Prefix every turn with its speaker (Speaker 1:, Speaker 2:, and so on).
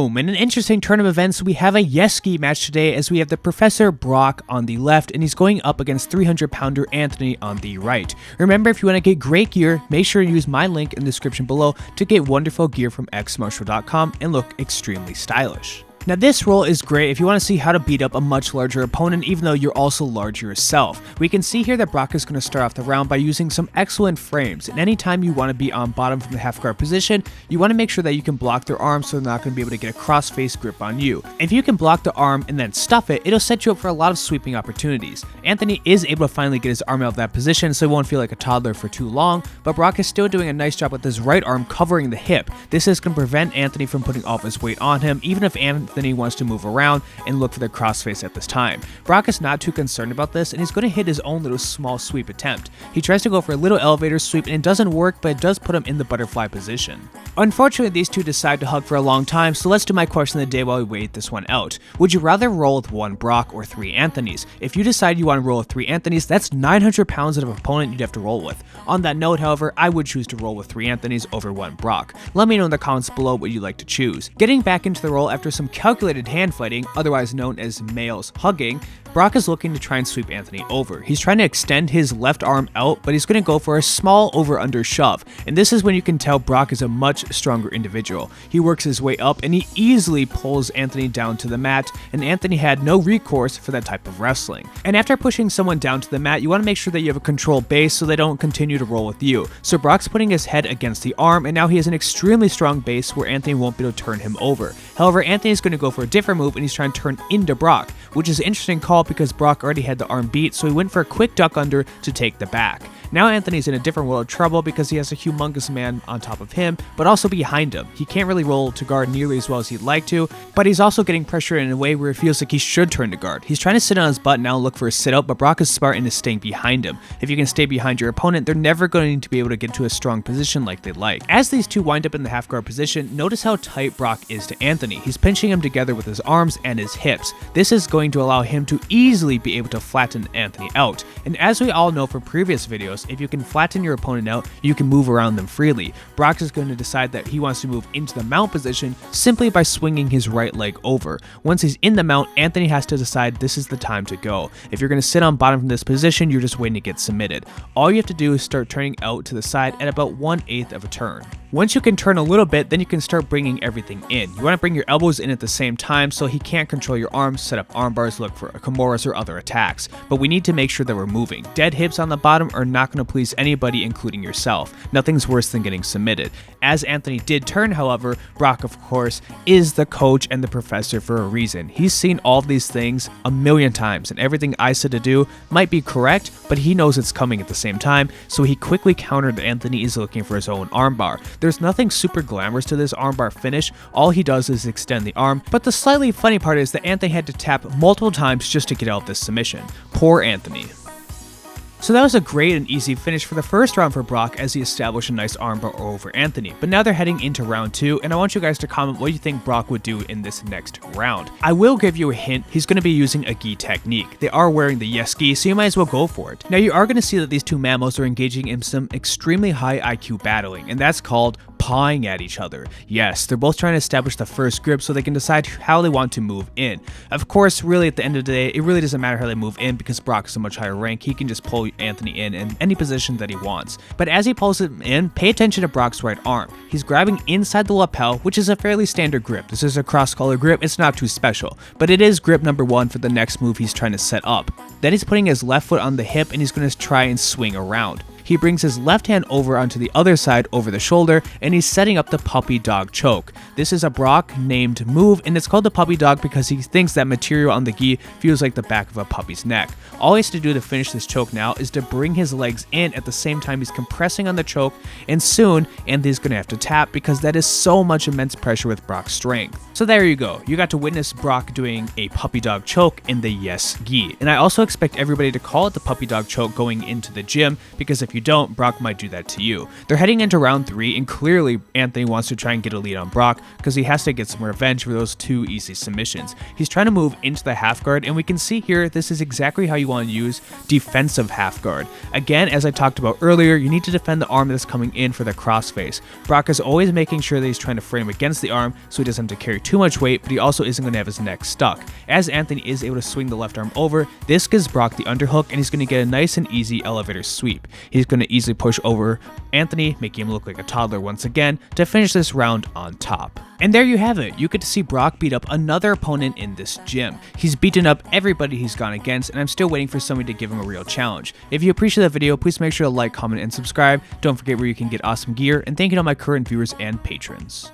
Speaker 1: Boom! In an interesting turn of events, we have a yes-gi match today as we have the Professor Brock on the left and he's going up against 300-pounder Anthony on the right. Remember, if you want to get great gear, make sure to use my link in the description below to get wonderful gear from xmartial.com and look extremely stylish. Now this role is great if you want to see how to beat up a much larger opponent even though you're also large yourself. We can see here that Brock is going to start off the round by using some excellent frames, and anytime you want to be on bottom from the half guard position, you want to make sure that you can block their arms so they're not going to be able to get a cross-face grip on you. If you can block the arm and then stuff it, it'll set you up for a lot of sweeping opportunities. Anthony is able to finally get his arm out of that position so he won't feel like a toddler for too long, but Brock is still doing a nice job with his right arm covering the hip. This is going to prevent Anthony from putting all of his weight on him, even if Anthony wants to move around and look for the crossface at this time. Brock is not too concerned about this and he's going to hit his own little small sweep attempt. He tries to go for a little elevator sweep and it doesn't work, but it does put him in the butterfly position. Unfortunately, these two decide to hug for a long time, so let's do my question of the day while we wait this one out. Would you rather roll with 1 Brock or 3 Anthonys? If you decide you want to roll with 3 Anthonys, that's 900 pounds of opponent you'd have to roll with. On that note, however, I would choose to roll with 3 Anthonys over 1 Brock. Let me know in the comments below what you'd like to choose. Getting back into the roll after some calculated hand fighting, otherwise known as males hugging, Brock is looking to try and sweep Anthony over. He's trying to extend his left arm out, but he's going to go for a small over-under shove. And this is when you can tell Brock is a much stronger individual. He works his way up and he easily pulls Anthony down to the mat, and Anthony had no recourse for that type of wrestling. And after pushing someone down to the mat, you want to make sure that you have a controlled base so they don't continue to roll with you. So Brock's putting his head against the arm, and now he has an extremely strong base where Anthony won't be able to turn him over. However, Anthony's going to go for a different move and he's trying to turn into Brock, which is an interesting call because Brock already had the arm beat, so he went for a quick duck under to take the back. Now Anthony's in a different world of trouble because he has a humongous man on top of him, but also behind him. He can't really roll to guard nearly as well as he'd like to, but he's also getting pressure in a way where it feels like he should turn to guard. He's trying to sit on his butt now and look for a sit-out, but Brock is smart and is staying behind him. If you can stay behind your opponent, they're never going to be able to get to a strong position like they'd like. As these two wind up in the half guard position, notice how tight Brock is to Anthony. He's pinching him together with his arms and his hips. This is going to allow him to easily be able to flatten Anthony out. And as we all know from previous videos, if you can flatten your opponent out, you can move around them freely. Brock is going to decide that he wants to move into the mount position simply by swinging his right leg over. Once he's in the mount, Anthony has to decide this is the time to go. If you're going to sit on bottom from this position, you're just waiting to get submitted. All you have to do is start turning out to the side at about 1/8 of a turn. Once you can turn a little bit, then you can start bringing everything in. You want to bring your elbows in at the same time so he can't control your arms, set up arm bars, look for kimuras or other attacks. But we need to make sure that we're moving. Dead hips on the bottom are not going to please anybody, including yourself. Nothing's worse than getting submitted. As Anthony did turn, however, Brock, of course, is the coach and the professor for a reason. He's seen all of these things a million times, and everything I said to do might be correct, but he knows it's coming at the same time, so he quickly countered that Anthony is looking for his own armbar. There's nothing super glamorous to this armbar finish. All he does is extend the arm, but the slightly funny part is that Anthony had to tap multiple times just to get out of this submission. Poor Anthony. So that was a great and easy finish for the first round for Brock as he established a nice armbar over Anthony. But now they're heading into round 2, and I want you guys to comment what you think Brock would do in this next round. I will give you a hint, he's going to be using a gi technique. They are wearing the yes gi, so you might as well go for it. Now you are going to see that these two mammals are engaging in some extremely high IQ battling, and that's called pawing at each other. Yes, they're both trying to establish the first grip so they can decide how they want to move in. Of course, really at the end of the day, it really doesn't matter how they move in because Brock is a much higher rank. He can just pull Anthony in any position that he wants. But as he pulls him in, pay attention to Brock's right arm. He's grabbing inside the lapel, which is a fairly standard grip. This is a cross-collar grip. It's not too special, but it is grip number 1 for the next move he's trying to set up. Then he's putting his left foot on the hip and he's going to try and swing around. He brings his left hand over onto the other side over the shoulder, and he's setting up the puppy dog choke. This is a Brock named move, and it's called the puppy dog because he thinks that material on the gi feels like the back of a puppy's neck. All he has to do to finish this choke now is to bring his legs in at the same time he's compressing on the choke, and soon Anthony's going to have to tap because that is so much immense pressure with Brock's strength. So there you go. You got to witness Brock doing a puppy dog choke in the yes gi. And I also expect everybody to call it the puppy dog choke going into the gym because if you you don't, Brock might do that to you. They're heading into round 3, and clearly Anthony wants to try and get a lead on Brock because he has to get some revenge for those 2 easy submissions. He's trying to move into the half guard, and we can see here this is exactly how you want to use defensive half guard. Again, as I talked about earlier, you need to defend the arm that's coming in for the crossface. Brock is always making sure that he's trying to frame against the arm so he doesn't have to carry too much weight, but he also isn't going to have his neck stuck. As Anthony is able to swing the left arm over, this gives Brock the underhook, and he's going to get a nice and easy elevator sweep. He's going to easily push over Anthony, making him look like a toddler once again, to finish this round on top. And there you have it. You get to see Brock beat up another opponent in this gym. He's beaten up everybody he's gone against, and I'm still waiting for somebody to give him a real challenge. If you appreciate that video, please make sure to like, comment, and subscribe. Don't forget where you can get awesome gear, and thank you to all my current viewers and patrons.